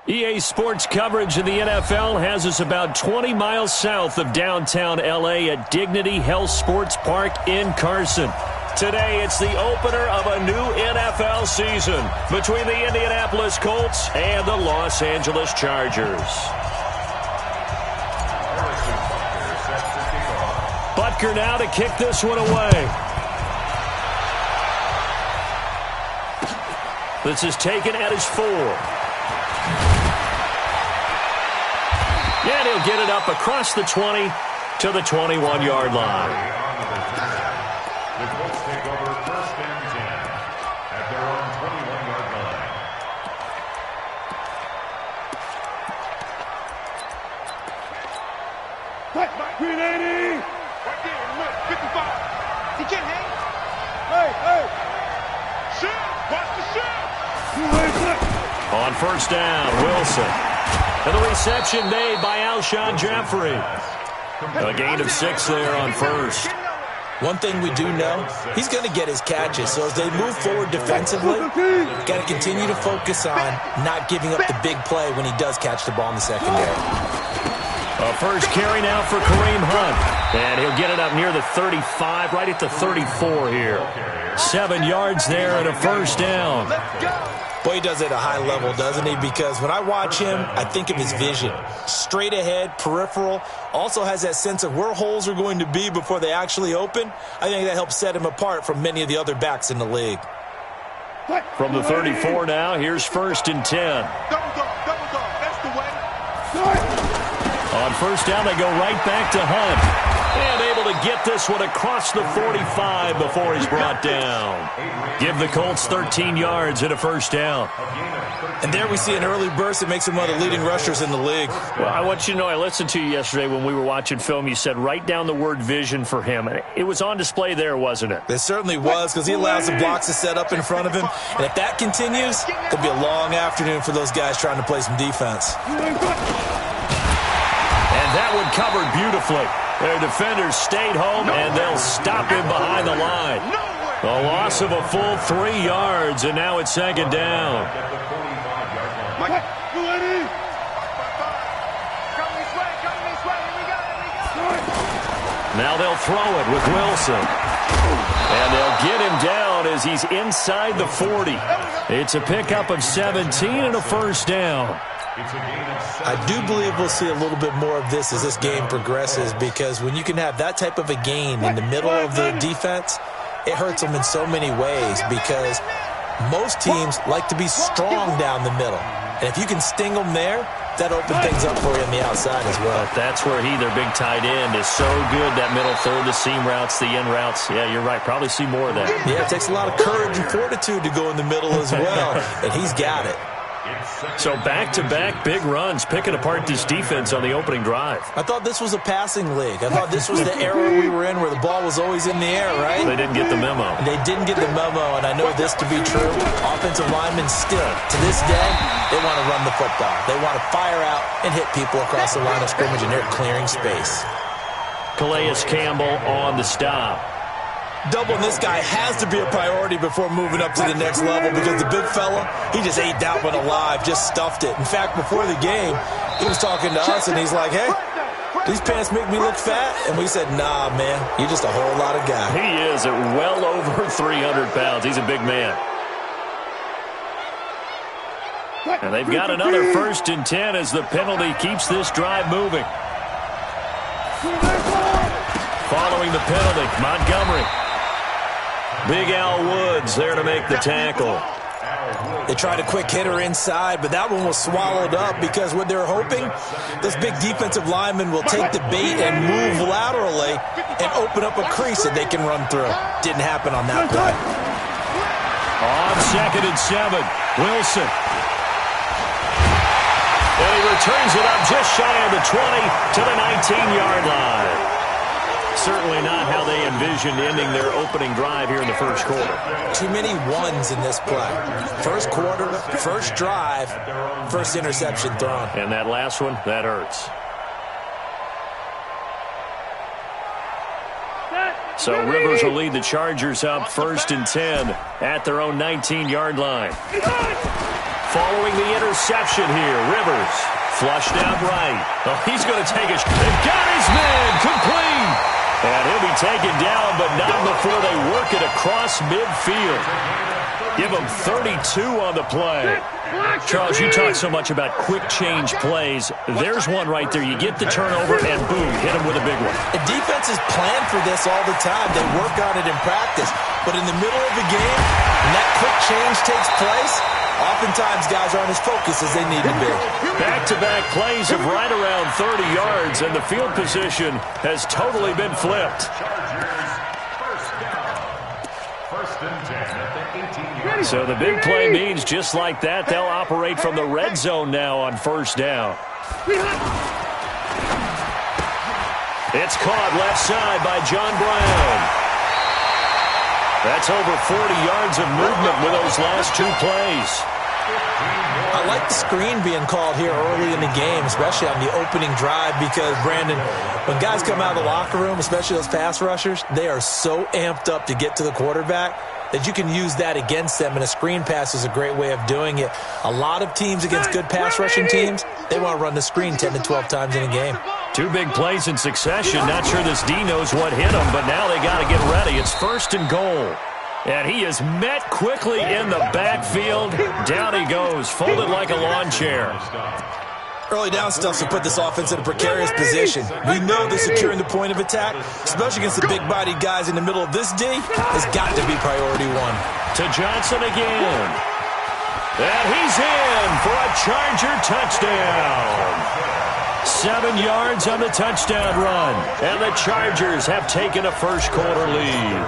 EA Sports coverage of the NFL has us about 20 miles south of downtown L.A. at Dignity Health Sports Park in Carson. Today, it's the opener of a new NFL season between the Indianapolis Colts and the Los Angeles Chargers. Butker now to kick this one away. This is taken at his 4. And he'll get it up across the 20 to the 21-yard line. The Colts take over 1st and 10 at their own 21-yard line. Right there, look, 55. He can't hang. Hey. Shoot. Watch the shoot. On 1st down, Wilson. And the reception made by Alshon Jeffrey. A gain of 6 there on 1st. One thing we do know, he's going to get his catches. So as they move forward defensively, got to continue to focus on not giving up the big play when he does catch the ball in the secondary. A first carry now for Kareem Hunt. And he'll get it up near the 35, right at the 34 here. 7 yards there and a 1st down. Boy, he does it at a high level, doesn't he? Because when I watch him, I think of his vision. Straight ahead, peripheral. Also has that sense of where holes are going to be before they actually open. I think that helps set him apart from many of the other backs in the league. From the 34 now, here's 1st and 10. Double dog. That's the way. On 1st down, they go right back to Hunt. And able to get this one across the 45 before he's brought down. Give the Colts 13 yards and a 1st down. And there we see an early burst that makes him one of the leading rushers in the league. Well, I want you to know, I listened to you yesterday when we were watching film. You said write down the word vision for him. And it was on display there, wasn't it? It certainly was, because he allows the blocks to set up in front of him. And if that continues, it'll be a long afternoon for those guys trying to play some defense. And that one covered beautifully. Their defenders stayed home, and they'll stop him behind the line. A loss of a full 3 yards, and now it's 2nd down. Now they'll throw it with Wilson. And they'll get him down as he's inside the 40. It's a pickup of 17 and a 1st down. I do believe we'll see a little bit more of this as this game progresses, because when you can have that type of a gain in the middle of the defense, it hurts them in so many ways, because most teams like to be strong down the middle. And if you can sting them there, that opens things up for you on the outside as well. But that's where their big tight end, is so good, that middle third, the seam routes, the end routes. Yeah, you're right. Probably see more of that. Yeah, it takes a lot of courage and fortitude to go in the middle as well, and he's got it. So back-to-back big runs, picking apart this defense on the opening drive. I thought this was a passing league. I thought this was the era we were in where the ball was always in the air, right? They didn't get the memo. They didn't get the memo, and I know this to be true. Offensive linemen still, to this day, they want to run the football. They want to fire out and hit people across the line of scrimmage, and they're clearing space. Calais Campbell on the stop. Doubling this guy has to be a priority before moving up to the next level, because the big fella, he just ate that one alive, just stuffed it. In fact, before the game, he was talking to us, and he's like, hey, these pants make me look fat? And we said, nah, man, you're just a whole lot of guy. He is at well over 300 pounds. He's a big man. And they've got another 1st and 10 as the penalty keeps this drive moving. Following the penalty, Montgomery. Big Al Woods there to make the tackle. They tried a quick hitter inside, but that one was swallowed up, because what they're hoping, those big defensive linemen will take the bait and move laterally and open up a crease that they can run through. Didn't happen on that play. On 2nd and 7, Wilson. And he returns it up just shy of the 20 to the 19-yard line. Certainly not how they envisioned ending their opening drive here in the 1st quarter. Too many ones in this play. 1st quarter, 1st drive, 1st interception thrown. And that last one, that hurts. So Rivers will lead the Chargers up 1st and 10 at their own 19-yard line. Following the interception here, Rivers flushed out right. Oh, he's going to take a... They've got his man complete. And he'll be taken down, but not before they work it across midfield. Give him 32 on the play. Charles, you talk so much about quick change plays. There's one right there. You get the turnover, and boom, hit him with a big one. The defenses plan for this all the time. They work on it in practice. But in the middle of the game, when that quick change takes place, oftentimes guys aren't as focused as they need to be. Back-to-back plays of right around 30 yards, and the field position has totally been flipped. So the big play means just like that, they'll operate from the red zone now on 1st down. It's caught left side by John Brown. That's over 40 yards of movement with those last 2 plays. I like the screen being called here early in the game, especially on the opening drive, because, Brandon, when guys come out of the locker room, especially those pass rushers, they are so amped up to get to the quarterback that you can use that against them, and a screen pass is a great way of doing it. A lot of teams against good pass rushing teams, they want to run the screen 10 to 12 times in a game. 2 big plays in succession. Not sure this D knows what hit him, but now they got to get ready. It's 1st and goal. And he is met quickly in the backfield. Down he goes, folded like a lawn chair. Early down stuff to put this offense in a precarious position. We know that securing the point of attack, especially against the big-bodied guys in the middle of this D, has got to be priority 1. To Johnson again. And he's in for a Charger touchdown. 7 yards on the touchdown run. And the Chargers have taken a first-quarter lead.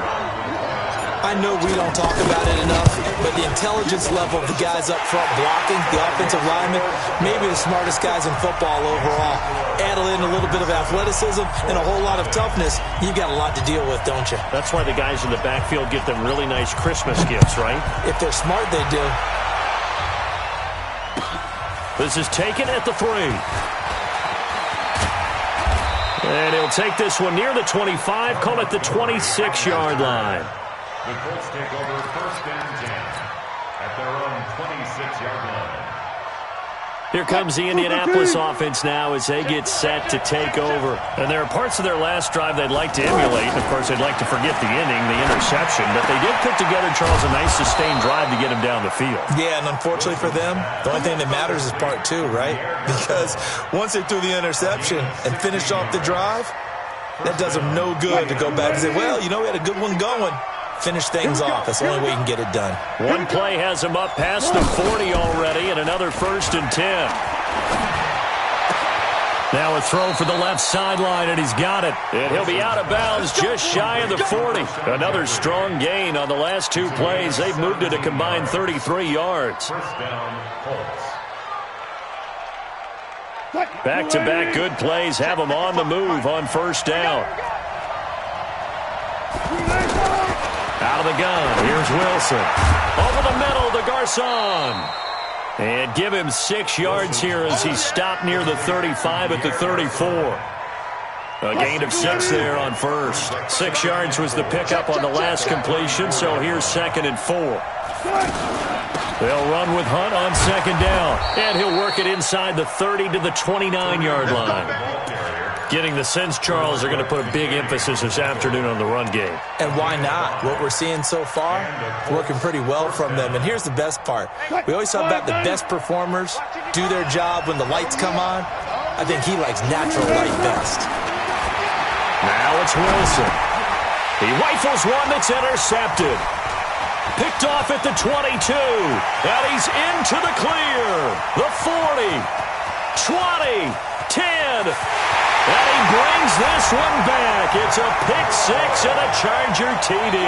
I know we don't talk about it enough, but the intelligence level of the guys up front blocking, the offensive linemen, maybe the smartest guys in football overall. Add in a little bit of athleticism and a whole lot of toughness, you've got a lot to deal with, don't you? That's why the guys in the backfield get them really nice Christmas gifts, right? If they're smart, they do. This is taken at the 3. And he'll take this one near the 25, call it the 26-yard line. The Colts take over 1st and 10 at their own 26-yard line. Here comes the Indianapolis offense now as they get set to take over. And there are parts of their last drive they'd like to emulate. Of course, they'd like to forget the inning, the interception. But they did put together, Charles, a nice sustained drive to get him down the field. Yeah, and unfortunately for them, the only thing that matters is part 2, right? Because once they threw the interception and finished off the drive, that does them no good to go back and say, well, you know, we had a good one going. Finish things off. That's the only way you can get it done. One play has him up past the 40 already, and another 1st and 10. Now a throw for the left sideline, and he's got it. And he'll be out of bounds just shy of the 40. Another strong gain on the last 2 plays. They've moved it a combined 33 yards. 1st down, Colts. Back-to-back good plays have him on the move on 1st down. Out of the gun, here's Wilson. Over the middle to Garcon. And give him 6 yards here as he stopped near the 35 at the 34. A gain of 6 there on 1st. 6 yards was the pickup on the last completion, so here's 2nd and 4. They'll run with Hunt on 2nd down. And he'll work it inside the 30 to the 29-yard line. Getting the sense, Charles, they're going to put a big emphasis this afternoon on the run game. And why not? What we're seeing so far, working pretty well from them. And here's the best part. We always talk about the best performers do their job when the lights come on. I think he likes natural light best. Now it's Wilson. He rifles one that's intercepted. Picked off at the 22. And he's into the clear. The 40. 20. 10. And he brings this one back. It's a pick-6 and a Charger TD.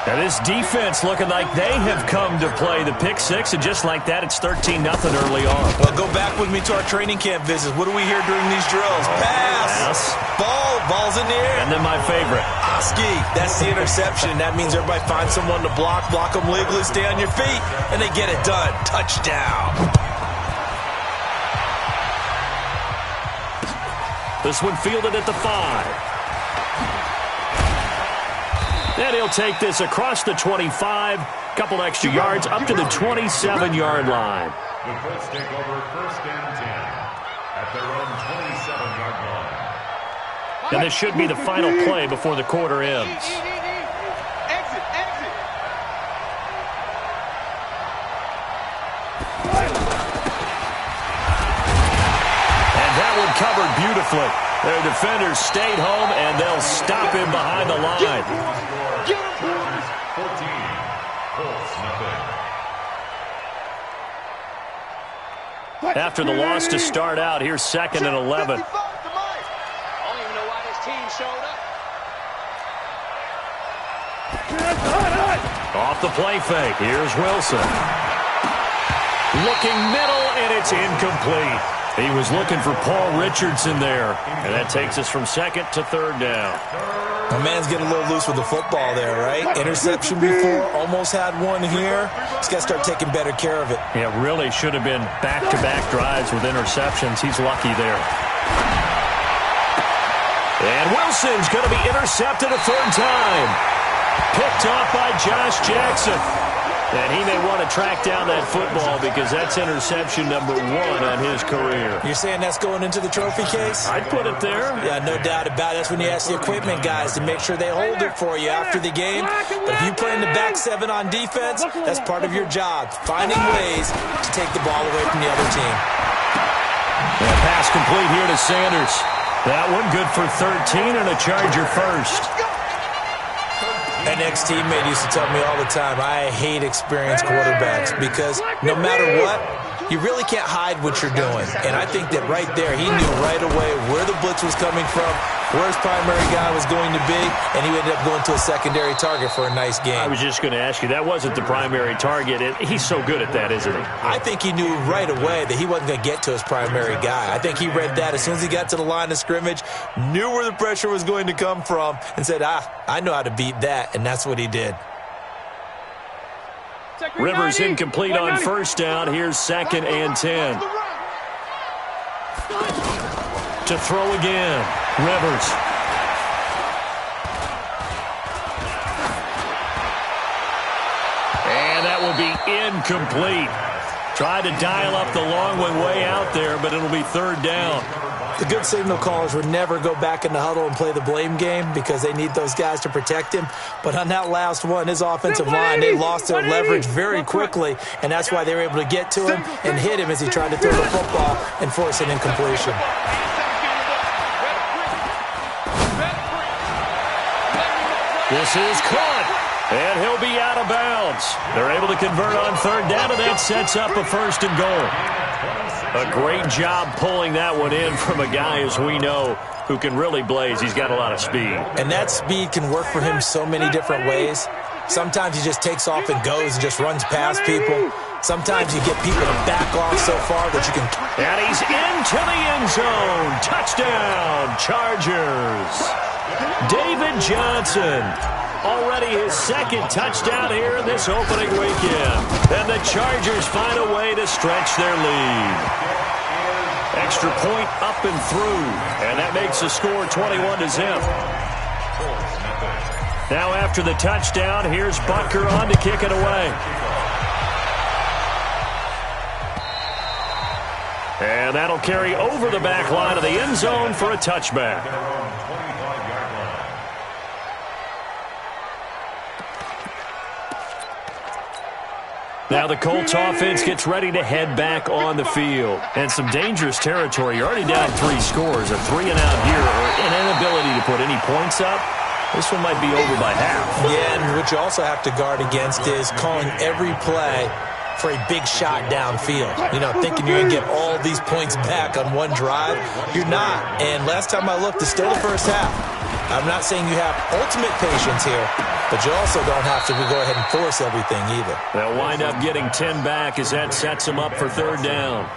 And this defense looking like they have come to play the pick-6, and just like that, it's 13-0 early on. Well, go back with me to our training camp visits. What do we hear during these drills? Pass. Ball's in the air. And then my favorite. Oski, that's the interception. That means everybody finds someone to block them legally, stay on your feet, and they get it done. Touchdown. This one fielded at the 5. And he'll take this across the 25, couple extra yards up to the 27-yard line. The Colts take over 1st and 10 at their own 27-yard line. And this should be the final play before the quarter ends. Exit, exit. And that one covered beautifully. Their defenders stayed home, and they'll stop him behind the line. Chargers 14, Colts nothing. After the loss to start out, here's 2nd and 11. Off the play fake. Here's Wilson. Looking middle, and it's incomplete. He was looking for Paul Richardson there. And that takes us from 2nd to 3rd down. My man's getting a little loose with the football there, right? Interception before, almost had one here. He's got to start taking better care of it. Yeah, really should have been back-to-back drives with interceptions. He's lucky there. And Wilson's going to be intercepted a 3rd time. Picked off by Josh Jackson. And he may want to track down that football because that's interception number 1 on his career. You're saying that's going into the trophy case? I'd put it there. Yeah, no doubt about it. That's when you ask the equipment guys to make sure they hold it for you after the game. But if you play in the back 7 on defense, that's part of your job, finding ways to take the ball away from the other team. And a pass complete here to Sanders. That one good for 13 and a Charger first. An ex-teammate used to tell me all the time, I hate experienced quarterbacks because no matter what, you really can't hide what you're doing. And I think that right there, he knew right away where the blitz was coming from, where his primary guy was going to be, and he ended up going to a secondary target for a nice game. I was just going to ask you, that wasn't the primary target. He's so good at that, isn't he? I think he knew right away that he wasn't going to get to his primary guy. I think he read that as soon as he got to the line of scrimmage, knew where the pressure was going to come from, and said, I know how to beat that, and that's what he did. Rivers incomplete on 1st down. Here's 2nd and 10. To throw again. Rivers. And that will be incomplete. Tried to dial up the long one way out there, but it'll be 3rd down. The good signal callers would never go back in the huddle and play the blame game because they need those guys to protect him. But on that last one, his offensive line, they lost their leverage very quickly, and that's why they were able to get to him and hit him as he tried to throw the football and force an incompletion. This is caught, and he'll be out of bounds. They're able to convert on 3rd down, and that sets up a 1st and goal. A great job pulling that one in from a guy, as we know, who can really blaze. He's got a lot of speed. And that speed can work for him so many different ways. Sometimes he just takes off and goes and just runs past people. Sometimes you get people to back off so far that you can... And he's into the end zone. Touchdown, Chargers. David Johnson. Already his 2nd touchdown here in this opening weekend. And the Chargers find a way to stretch their lead. Extra point up and through. And that makes the score 21-0. Now after the touchdown, here's Butker on to kick it away. And that'll carry over the back line of the end zone for a touchback. Now the Colts offense gets ready to head back on the field. And some dangerous territory. You're already down 3 scores. A 3-and-out here, or an inability to put any points up. This one might be over by half. Yeah, and what you also have to guard against is calling every play for a big shot downfield. You know, thinking you're going to get all these points back on one drive. You're not. And last time I looked, it's still the first half. I'm not saying you have ultimate patience here, but you also don't have to go ahead and force everything either. They'll wind up getting 10 back as that sets them up for 3rd down.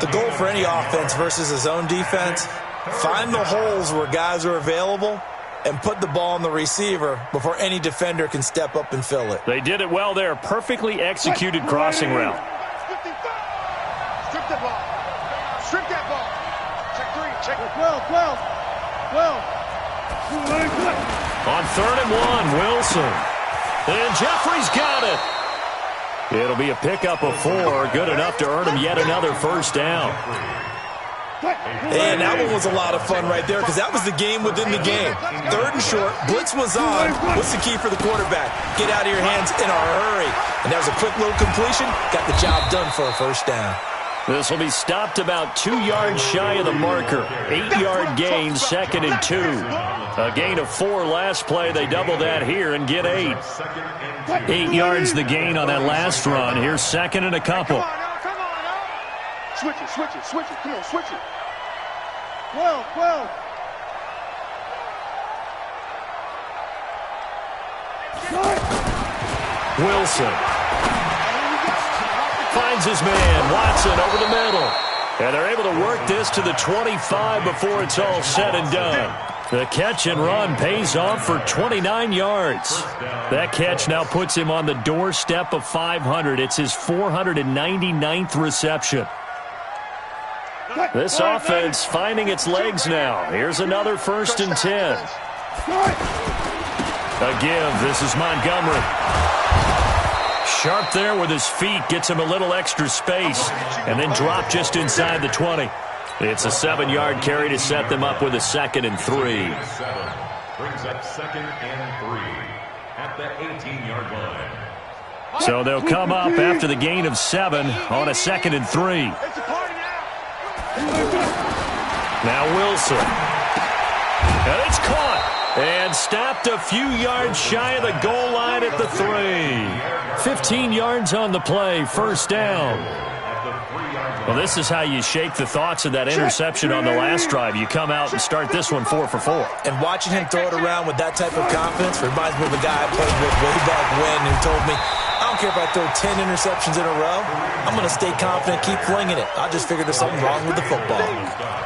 The goal for any offense versus his own defense, find the holes where guys are available and put the ball on the receiver before any defender can step up and fill it. They did it well there. Perfectly executed crossing route. Strip the ball. Strip that ball. Check 3. Check 12. On 3rd and 1, Wilson. And Jeffrey's got it. It'll be a pickup of 4, good enough to earn him yet another first down. And that one was a lot of fun right there because that was the game within the game. 3rd and short, blitz was on. What's the key for the quarterback? Get out of your hands in a hurry. And that was a quick little completion. Got the job done for a first down. This will be stopped about 2 yards shy of the marker. 8-yard gain, 2nd and 2. A gain of 4 last play. They double that here and get 8. 8 yards the gain on that last run. Here's 2nd and a couple. Come on, Switch it. Come on, switch it. 12. Wilson finds his man, Watson, over the middle. And they're able to work this to the 25 before it's all said and done. The catch and run pays off for 29 yards. That catch now puts him on the doorstep of 500. It's his 499th reception. This offense finding its legs now. Here's another 1st and 10. A give. This is Montgomery. Sharp there with his feet. Gets him a little extra space. And then drop just inside the 20. It's a 7-yard carry to set them up with a 2nd and 3. Brings up 2nd and 3 at the 18-yard line. So they'll come up after the gain of 7 on a 2nd and 3. Now Wilson. And it's caught. And stopped a few yards shy of the goal line at the 3. 15 yards on the play. First down. Well, this is how you shake the thoughts of that interception on the last drive. You come out and start this one 4 for 4. And watching him throw it around with that type of confidence reminds me of a guy I played with way back when who told me, I don't care if I throw 10 interceptions in a row. I'm going to stay confident, keep flinging it. I just figured there's something wrong with the football.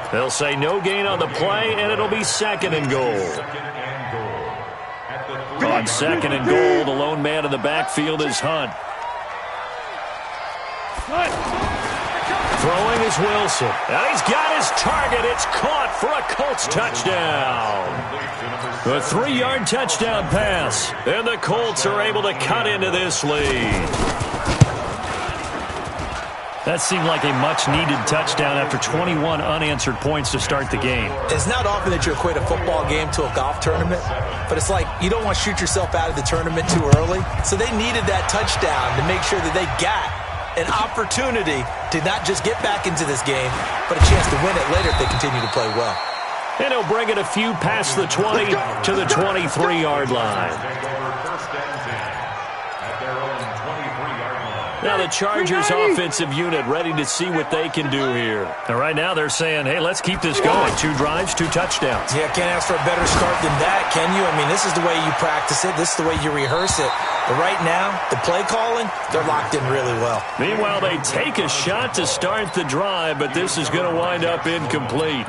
They'll say no gain on the play, and it'll be 2nd and goal. On 2nd and goal, the lone man in the backfield is Hunt. Throwing is Wilson. And he's got his target. It's caught for a Colts touchdown. A 3-yard touchdown pass. And the Colts are able to cut into this lead. That seemed like a much-needed touchdown after 21 unanswered points to start the game. It's not often that you equate a football game to a golf tournament, but it's like you don't want to shoot yourself out of the tournament too early. So they needed that touchdown to make sure that they got an opportunity to not just get back into this game, but a chance to win it later if they continue to play well. And he'll bring it a few past the 20 to the 23-yard line. Now the Chargers offensive unit ready to see what they can do here. And right now they're saying, hey, let's keep this going. 2 drives, 2 touchdowns. Yeah, can't ask for a better start than that, can you? I mean, this is the way you practice it. This is the way you rehearse it. But right now, the play calling, they're locked in really well. Meanwhile, they take a shot to start the drive, but this is going to wind up incomplete.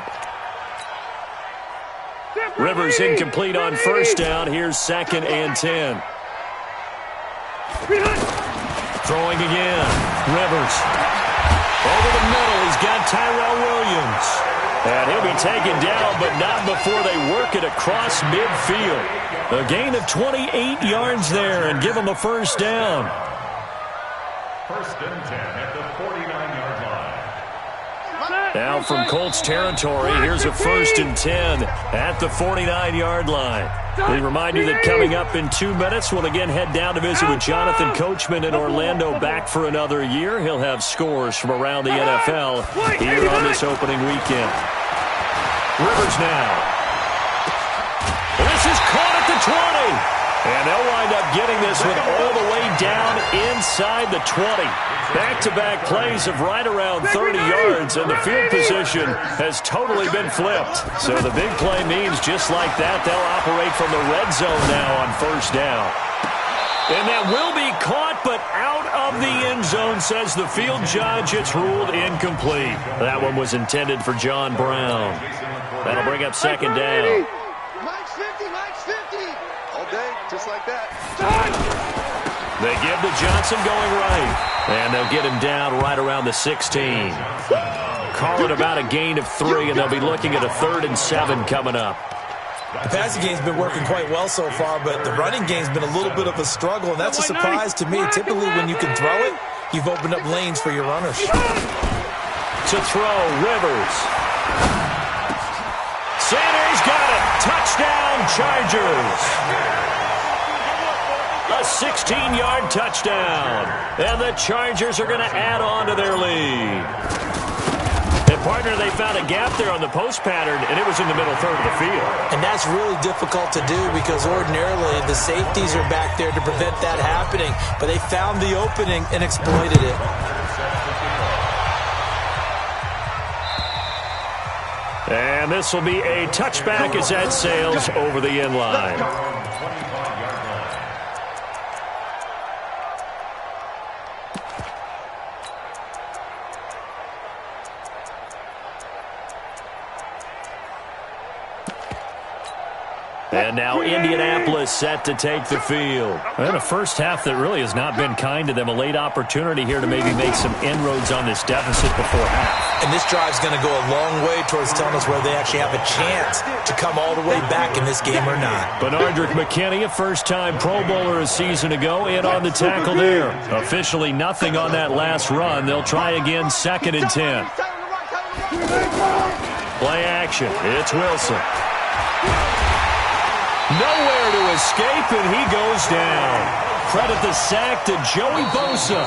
Rivers incomplete on first down. Here's 2nd and 10. Throwing again. Rivers. Over the middle, he's got Tyrell Williams. And he'll be taken down, but not before they work it across midfield. A gain of 28 yards there and give him a first down. 1st and 10 at the 49-yard line. Now from Colts territory, here's a 1st and 10 at the 49-yard line. We remind you that coming up in 2 minutes, we'll again head down to visit with Jonathan Coachman in Orlando, back for another year. He'll have scores from around the NFL here on this opening weekend. Rivers now. This is caught at the 20. And they'll wind up getting this one all the way down inside the 20. Back-to-back plays of right around 30 yards, and the field position has totally been flipped. So the big play means just like that, they'll operate from the red zone now on first down. And that will be caught, but out of the end zone, says the field judge. It's ruled incomplete. That one was intended for John Brown. That'll bring up 2nd down. Mike's 50, Mike's 50. All day, just like that. They give to Johnson going right. And they'll get him down right around the 16. Call it about a gain of 3, and they'll be looking at a 3rd and 7 coming up. The passing game's been working quite well so far, but the running game's been a little bit of a struggle, and that's a surprise to me. Typically, when you can throw it, you've opened up lanes for your runners. To throw, Rivers. Sanders got it. Touchdown, Chargers. A 16-yard touchdown. And the Chargers are going to add on to their lead. And, partner, they found a gap there on the post pattern, and it was in the middle third of the field. And that's really difficult to do because ordinarily the safeties are back there to prevent that happening. But they found the opening and exploited it. And this will be a touchback as that sails over the end line. And now Indianapolis set to take the field. And a first half that really has not been kind to them. A late opportunity here to maybe make some inroads on this deficit before half. And this drive's going to go a long way towards telling us whether they actually have a chance to come all the way back in this game or not. Benardrick McKinney, a first-time Pro Bowler a season ago, in on the tackle there. Officially nothing on that last run. They'll try again, 2nd and 10. Play action. It's Wilson. Nowhere to escape, and he goes down. Credit the sack to Joey Bosa.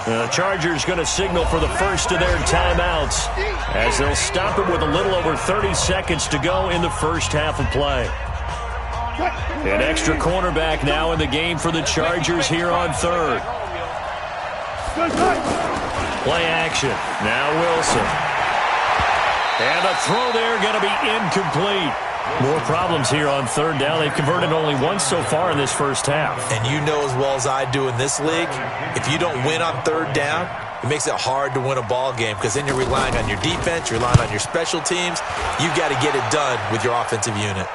The Chargers going to signal for the first of their timeouts as they'll stop it with a little over 30 seconds to go in the first half of play. An extra cornerback now in the game for the Chargers here on 3rd. Play action. Now Wilson. And a throw there going to be incomplete. More problems here on 3rd down. They've converted only once so far in this first half. And you know as well as I do in this league, if you don't win on 3rd down, it makes it hard to win a ball game because then you're relying on your defense, you're relying on your special teams. You've got to get it done with your offensive unit.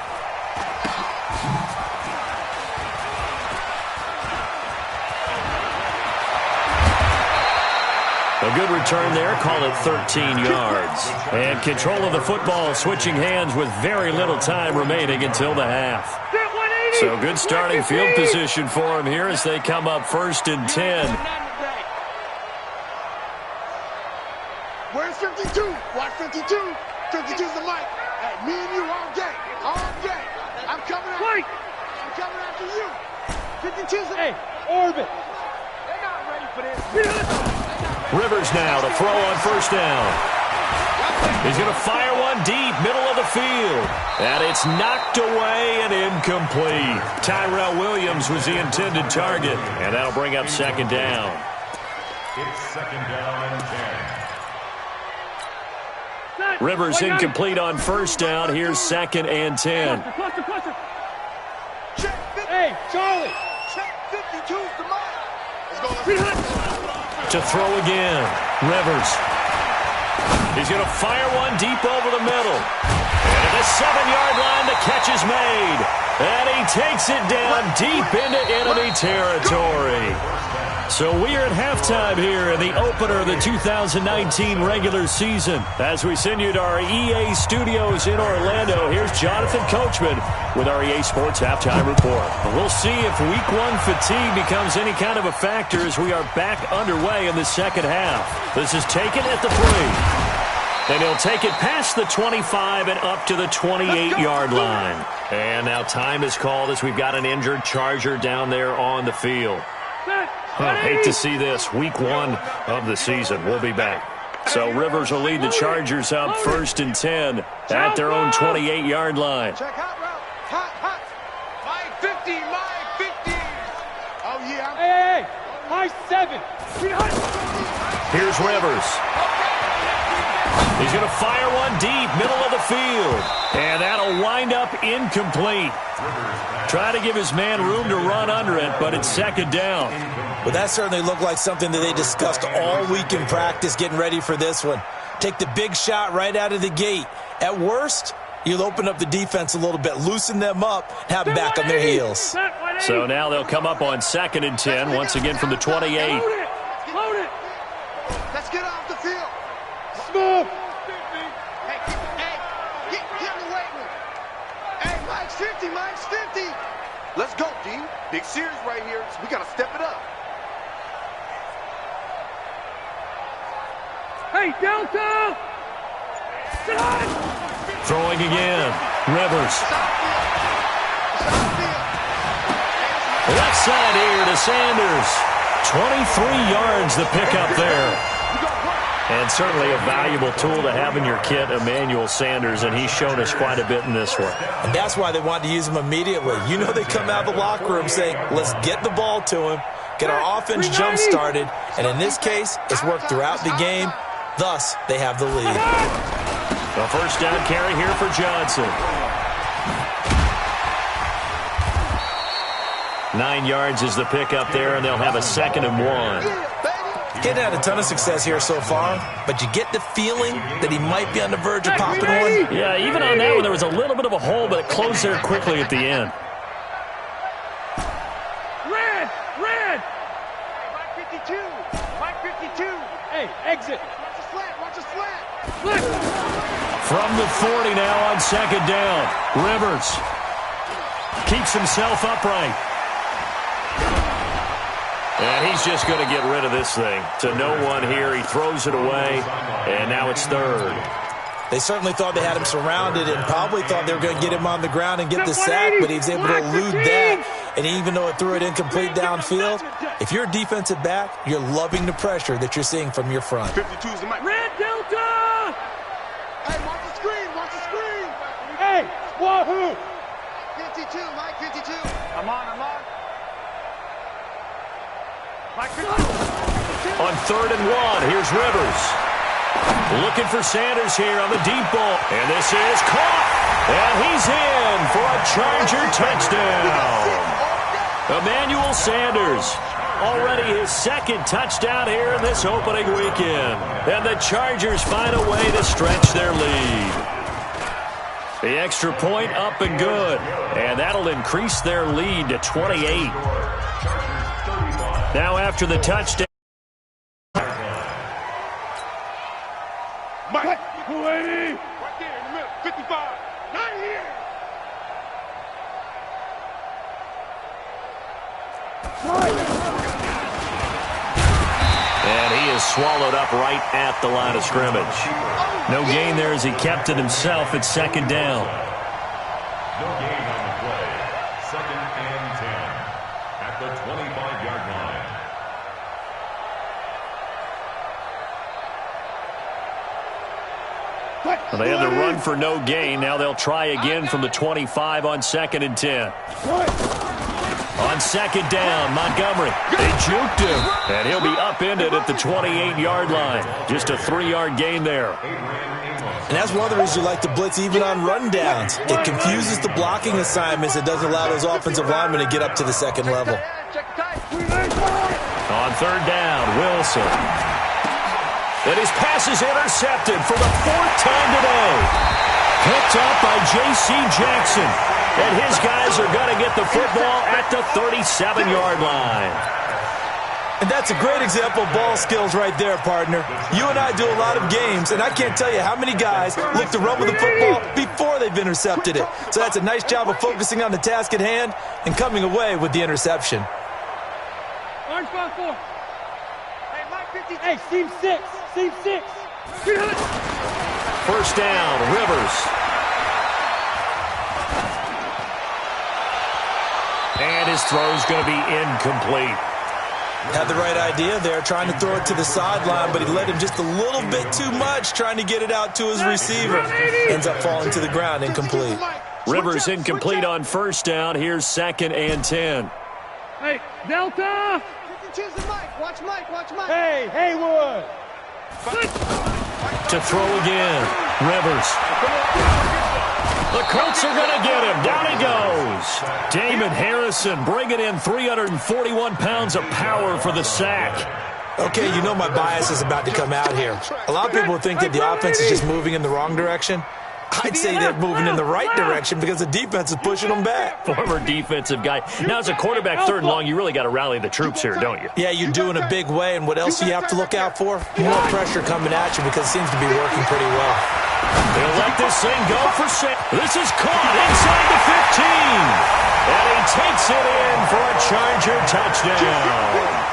A good return there, call it 13 yards. And control of the football switching hands with very little time remaining until the half. So good starting field position for them here as they come up 1st and 10. Where's 52? Watch 52. 52's the mic. Hey, me and you all day. All day. I'm coming after you. I'm coming after you. 52's the mic. Hey, orbit. They're not ready for this. Rivers now to throw on 1st down. He's going to fire one deep, middle of the field. And it's knocked away and incomplete. Tyrell Williams was the intended target. And that'll bring up 2nd down. It's 2nd down and 10. Rivers incomplete on 1st down. Here's 2nd and 10. Hey, Charlie. Check 52's the mic. Let's go. To throw again. Rivers. He's going to fire one deep over the middle. And at the 7-yard line, the catch is made. And he takes it down deep into enemy territory. So we are at halftime here in the opener of the 2019 regular season. As we send you to our EA studios in Orlando, here's Jonathan Coachman with our EA Sports Halftime Report. We'll see if Week 1 fatigue becomes any kind of a factor as we are back underway in the second half. This is taken at the 3. And he'll take it past the 25 and up to the 28-yard line. And now time is called as we've got an injured Charger down there on the field. Hate to see this. Week 1 of the season. We'll be back. So Rivers will lead the Chargers up 1st and 10 at their own 28-yard line. Check hot route. Hot. My 50. Oh, yeah. Hey. My 7. Here's Rivers. He's going to fire one deep, middle of the field. And that'll wind up incomplete. Trying to give his man room to run under it, but it's 2nd down. But that certainly looked like something that they discussed all week in practice getting ready for this one. Take the big shot right out of the gate. At worst, you'll open up the defense a little bit, loosen them up, and have them back on their heels. So now they'll come up on 2nd and 10, once again from the 28. Load it. Let's get off the field. Smooth. Hey, get away with it. Hey, Mike. Mike's 50, Mike's 50. Let's go, D. Big series right here, so we got to step it up. Hey, Delta! Throwing again. Rivers. Left side here to Sanders. 23 yards the pickup there. And certainly a valuable tool to have in your kit, Emmanuel Sanders, and he's shown us quite a bit in this one. And that's why they wanted to use him immediately. You know they come out of the locker room saying, let's get the ball to him, get our offense jump-started, and in this case, it's worked throughout the game. Thus, they have the lead. A first down carry here for Johnson. 9 yards is the pickup there, and they'll have a 2nd and 1. Getting had a ton of success here so far, but you get the feeling that he might be on the verge of popping one. Yeah, even on that one, there was a little bit of a hole, but it closed there quickly at the end. Red! Red! Mike 52! Mike 52! Hey, exit! Watch a slant! Watch a slant! Slant! From the 40 now on 2nd down. Rivers keeps himself upright. And he's just going to get rid of this thing. To no one here. He throws it away, and now it's 3rd. They certainly thought they had him surrounded and probably thought they were going to get him on the ground and get the sack, but he was able to elude that. And even though it threw it incomplete downfield, if you're a defensive back, you're loving the pressure that you're seeing from your front. 52's the Mike. Red Delta! Hey, watch the screen! Watch the screen! Hey, wahoo! 52, Mike 52. I'm on. On 3rd and 1, here's Rivers. Looking for Sanders here on the deep ball. And this is caught. And he's in for a Charger touchdown. Emmanuel Sanders. Already his 2nd touchdown here in this opening weekend. And the Chargers find a way to stretch their lead. The extra point up and good. And that'll increase their lead to 28. Now after the touchdown. Mike, 280. Right there in the middle, 55. Not here. And he is swallowed up right at the line of scrimmage. No gain there as he kept it himself at 2nd down. No gain on the play. 2nd and 10 at the 25-yard line. Well, they had the run for no gain. Now they'll try again from the 25 on 2nd and 10. On 2nd down, Montgomery. They juked him, and he'll be upended at the 28-yard line. Just a 3-yard gain there. And that's one of the reasons you like to blitz even on rundowns. It confuses the blocking assignments. It doesn't allow those offensive linemen to get up to the 2nd level. On 3rd down, Wilson. And his pass is intercepted for the 4th time today. Picked up by J.C. Jackson. And his guys are going to get the football at the 37-yard line. And that's a great example of ball skills right there, partner. You and I do a lot of games, and I can't tell you how many guys look to run with the football before they've intercepted it. So that's a nice job of focusing on the task at hand and coming away with the interception. Orange 5-4. Hey, Mike 50. Hey, seam 6. Seam 6. First down, Rivers. And his throw's going to be incomplete. Had the right idea there, trying to throw it to the sideline, but he let him just a little bit too much, trying to get it out to his receiver. Ends up falling to the ground, incomplete. Rivers incomplete on first down. Here's 2nd and 10. Hey, Delta! Choose the Mike. Watch Mike. Watch Mike. Hey, Haywood. To throw again. Rivers. The Colts are going to get him. Down he goes. Damon Harrison bringing in 341 pounds of power for the sack. Okay, you know my bias is about to come out here. A lot of people think that the offense is just moving in the wrong direction. I'd say they're moving in the right direction because the defense is pushing them back. Former defensive guy. Now, as a quarterback, 3rd and long, you really got to rally the troops here, don't you? Yeah, you do in a big way. And what else do you have to look out for? More pressure coming at you because it seems to be working pretty well. He'll let this thing go for 6. This is caught inside the 15. And he takes it in for a Charger touchdown.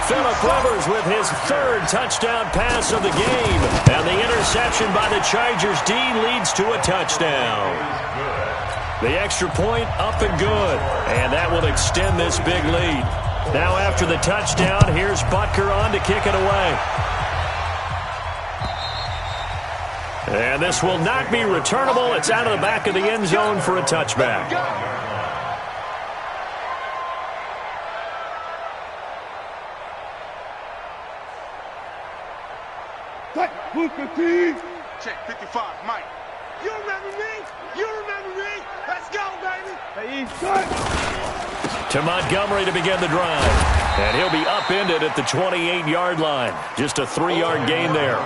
Phillip Rivers with his 3rd touchdown pass of the game. And the interception by the Chargers D leads to a touchdown. The extra point up and good. And that will extend this big lead. Now after the touchdown, here's Butker on to kick it away. And this will not be returnable. It's out of the back of the end zone for a touchback. Check 55, Mike. You remember me? You remember me? Let's go, baby. To Montgomery to begin the drive. And he'll be upended at the 28-yard line. Just a 3-yard gain there.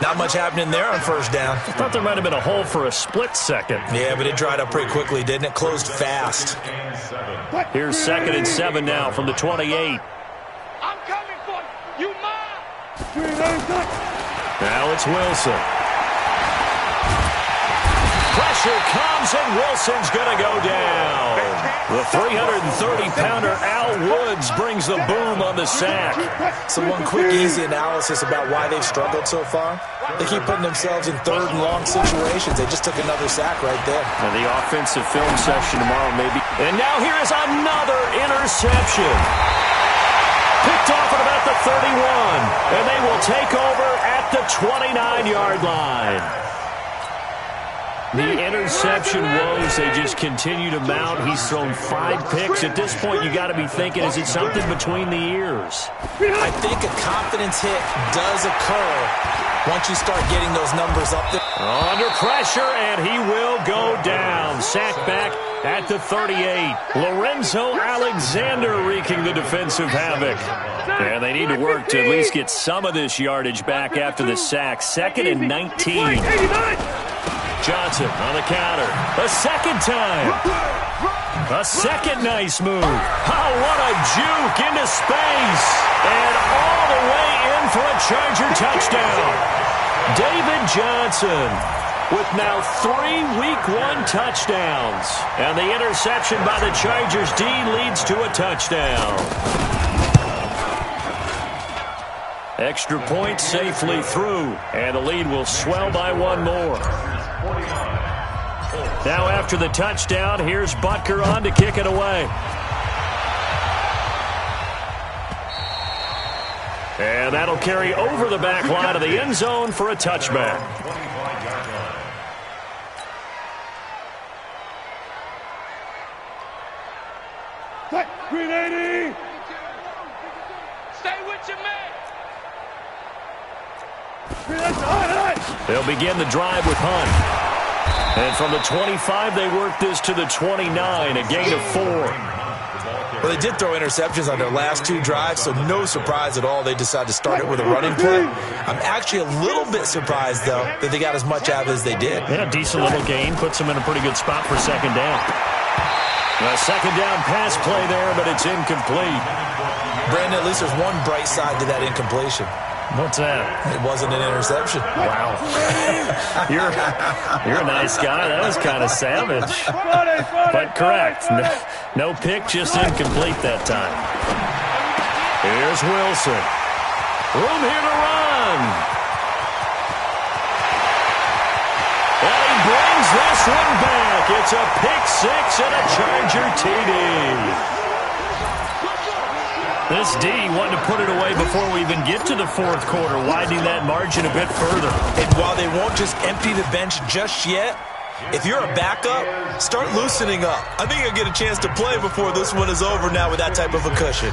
Not much happening there on first down. I thought there might have been a hole for a split second. Yeah, but it dried up pretty quickly, didn't it? Closed fast. Here's 2nd and 7 now from the 28. I'm coming for you. You mine. Now it's Wilson. Pressure comes, and Wilson's going to go down. The 330-pounder Al Woods brings the boom on the sack. So one quick, easy analysis about why they've struggled so far. They keep putting themselves in 3rd and long situations. They just took another sack right there. And the offensive film session tomorrow, maybe. And now here is another interception. Picked off at about the 31. And they will take over at the 29-yard line. The interception woes, they just continue to mount. He's thrown 5 picks. At this point, you got to be thinking, is it something between the ears? I think a confidence hit does occur once you start getting those numbers up there. Under pressure, and he will go down. Sacked back at the 38. Lorenzo Alexander wreaking the defensive havoc. And they need to work to at least get some of this yardage back after the sack. 2nd and 19. Johnson on the counter. A second time. A second nice move. Oh, what a juke into space. And all the way in for a Charger touchdown. David Johnson with now 3 Week 1 touchdowns. And the interception by the Chargers D leads to a touchdown. Extra point safely through. And the lead will swell by 1 more. Now after the touchdown, here's Butker on to kick it away. And that'll carry over the back line of the end zone for a touchback. Green 80. Stay with your man. They'll begin the drive with Hunt. And from the 25, they work this to the 29, a gain of 4. Well, they did throw interceptions on their last 2 drives, so no surprise at all they decided to start it with a running play. I'm actually a little bit surprised, though, that they got as much out as they did. Yeah, decent little gain. Puts them in a pretty good spot for 2nd down. A 2nd down pass play there, but it's incomplete. Brandon, at least there's one bright side to that incompletion. What's that? It wasn't an interception. Wow. You're a nice guy. That was kind of savage. But correct. No pick, just incomplete that time. Here's Wilson. Room here to run. And he brings this one back. It's a pick 6 and a Charger TD. This D wanted to put it away before we even get to the 4th quarter, widening that margin a bit further. And while they won't just empty the bench just yet, if you're a backup, start loosening up. I think you'll get a chance to play before this one is over now with that type of a cushion.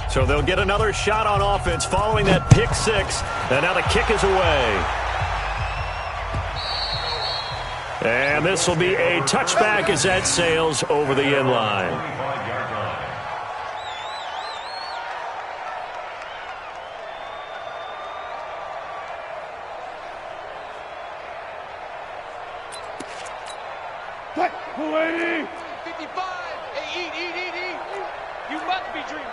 So they'll get another shot on offense following that pick 6, and now the kick is away. And this will be a touchback as that sails over the end line. What? 55. Hey, eat. You must be dreaming.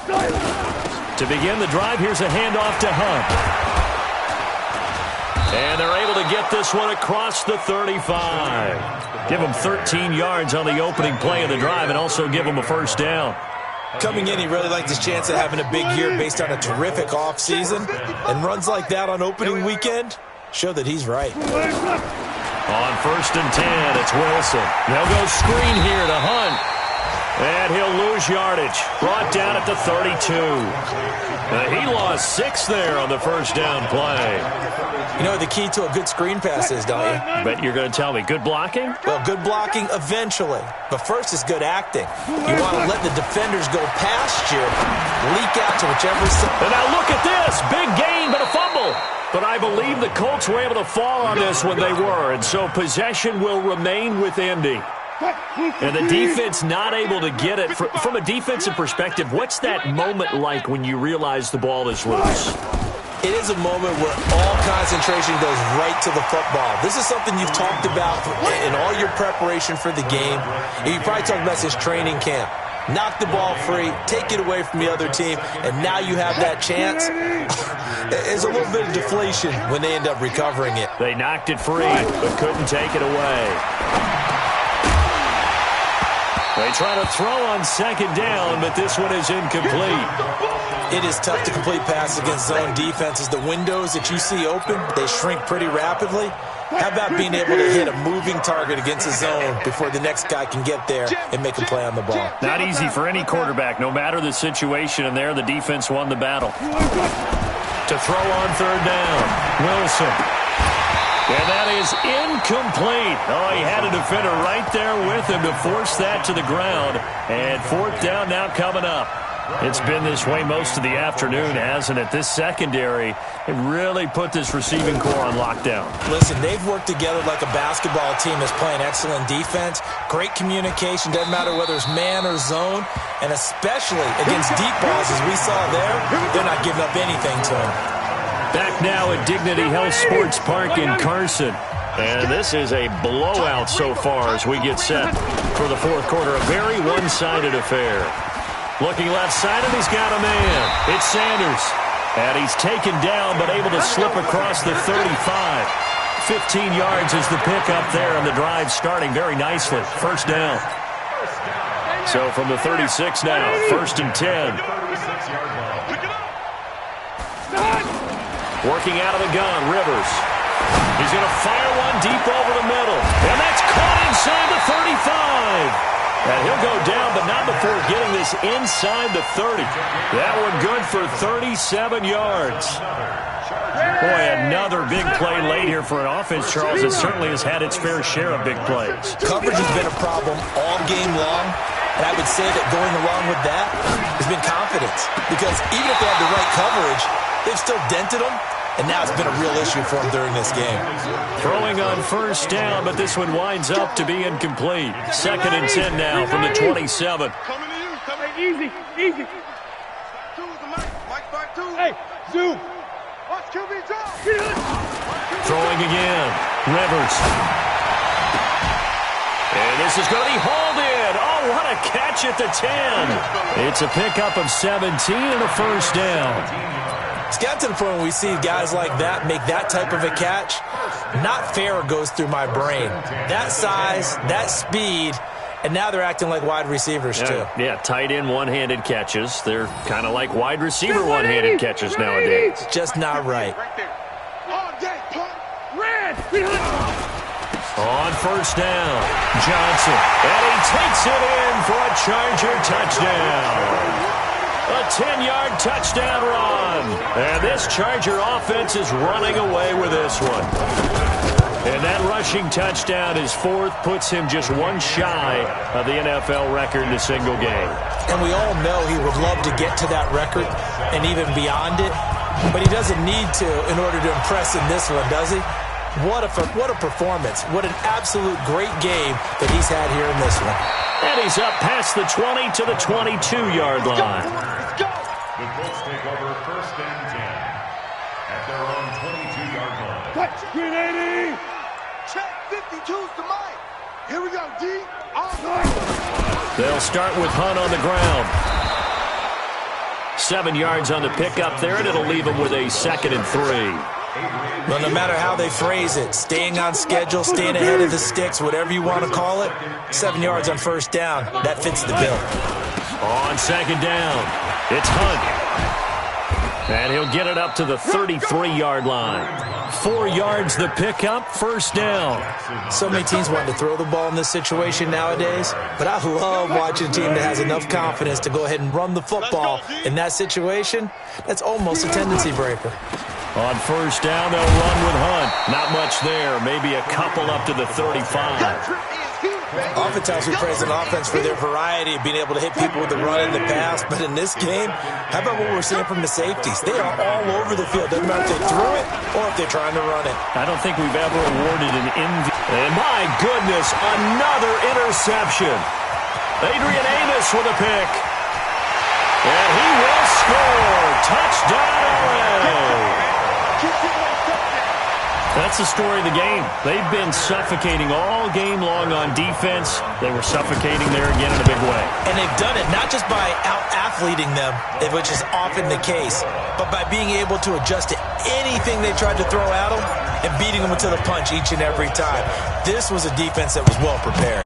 To begin the drive, here's a handoff to Hunt. And they're able to get this one across the 35. Give him 13 yards on the opening play of the drive and also give him a first down. Coming in, he really liked his chance of having a big year based on a terrific offseason. And runs like that on opening weekend show that he's right. On 1st and 10, it's Wilson. They'll go screen here to Hunt. And he'll lose yardage. Brought down at the 32. He lost 6 there on the first down play. You know what the key to a good screen pass is, don't you? Bet you're going to tell me. Good blocking? Well, good blocking eventually. But first is good acting. You want to let the defenders go past you, leak out to whichever side. And now look at this. Big gain, but a fumble. But I believe the Colts were able to fall on this when they were. And so possession will remain with Indy. And the defense not able to get it. From a defensive perspective, what's that moment like when you realize the ball is loose? It is a moment where all concentration goes right to the football. This is something you've talked about in all your preparation for the game. You probably talked about this training camp. Knock the ball free, take it away from the other team, and now you have that chance. There's a little bit of deflation when they end up recovering it. They knocked it free, but couldn't take it away. They try to throw on 2nd down, but this one is incomplete. It is tough to complete passes against zone defenses. The windows that you see open, they shrink pretty rapidly. How about being able to hit a moving target against a zone before the next guy can get there and make a play on the ball? Not easy for any quarterback, no matter the situation, and there the defense won the battle. To throw on 3rd down, Wilson. And that is incomplete. Oh, he had a defender right there with him to force that to the ground. And 4th down now coming up. It's been this way most of the afternoon, hasn't it? This secondary, it really put this receiving core on lockdown. Listen, they've worked together like a basketball team that's playing excellent defense. Great communication, doesn't matter whether it's man or zone. And especially against deep balls, as we saw there, they're not giving up anything to him. Back now at Dignity Health Sports Park in Carson. And this is a blowout so far as we get set for the 4th quarter. A very one-sided affair. Looking left side, and he's got a man. It's Sanders. And he's taken down, but able to slip across the 35. 15 yards is the pickup there, and the drive starting very nicely. 1st down. So from the 36 now, 1st and 10. Working out of the gun, Rivers. He's going to fire one deep over the middle. And that's caught inside the 35. And he'll go down, but not before getting this inside the 30. That one good for 37 yards. Boy, another big play late here for an offense, Charles, that certainly has had its fair share of big plays. Coverage has been a problem all game long. And I would say that going along with that has been confidence. Because even if they had the right coverage, they've still dented them. And now it's been a real issue for him during this game. Throwing on 1st down, but this one winds up to be incomplete. 2nd and 10 now from the 27. Coming to you. Coming easy. Easy. Hey, zoom. Watch QB drop. Throwing again. Rivers. And this is going to be hauled in. Oh, what a catch at the 10. It's a pickup of 17 and a 1st down. It's got to the point when we see guys like that make that type of a catch, not fair goes through my brain. That size, that speed, and now they're acting like wide receivers too. Yeah, tight end one-handed catches. They're kind of like wide receiver one-handed catches nowadays. Just not right. On 1st down, Johnson. And he takes it in for a Charger touchdown. A 10-yard touchdown run. And this Charger offense is running away with this one. And that rushing touchdown is 4th, puts him just one shy of the NFL record in a single game. And we all know he would love to get to that record and even beyond it. But he doesn't need to in order to impress in this one, does he? What a performance. What an absolute great game that he's had here in this one. And he's up past the 20 to the 22-yard line. The Colts take over 1st and 10 at their own 22-yard line. Green 80. Check 52's to Mike. Here we go, D. They'll start with Hunt on the ground. 7 yards on the pickup there, and it'll leave them with a 2nd and 3. Well, no matter how they phrase it, staying on schedule, staying ahead of the sticks, whatever you want to call it, 7 yards on first down, that fits the bill. On 2nd down, it's Hunt. And he'll get it up to the 33-yard line. 4 yards the pickup, first down. So many teams want to throw the ball in this situation nowadays, but I love watching a team that has enough confidence to go ahead and run the football. In that situation, that's almost a tendency breaker. On first down, they'll run with Hunt. Not much there, maybe a couple up to the 35. Oftentimes we praise an offense for their variety of being able to hit people with the run and the pass, but in this game, how about what we're seeing from the safeties? They are all over the field. Doesn't matter if they threw it or if they're trying to run it. I don't think we've ever awarded an MVP. And my goodness, another interception. Adrian Amos with a pick. And he will score. Touchdown, LA. That's the story of the game. They've been suffocating all game long on defense. They were suffocating there again in a big way. And they've done it not just by out-athleting them, which is often the case, but by being able to adjust to anything they tried to throw at them and beating them to the punch each and every time. This was a defense that was well prepared.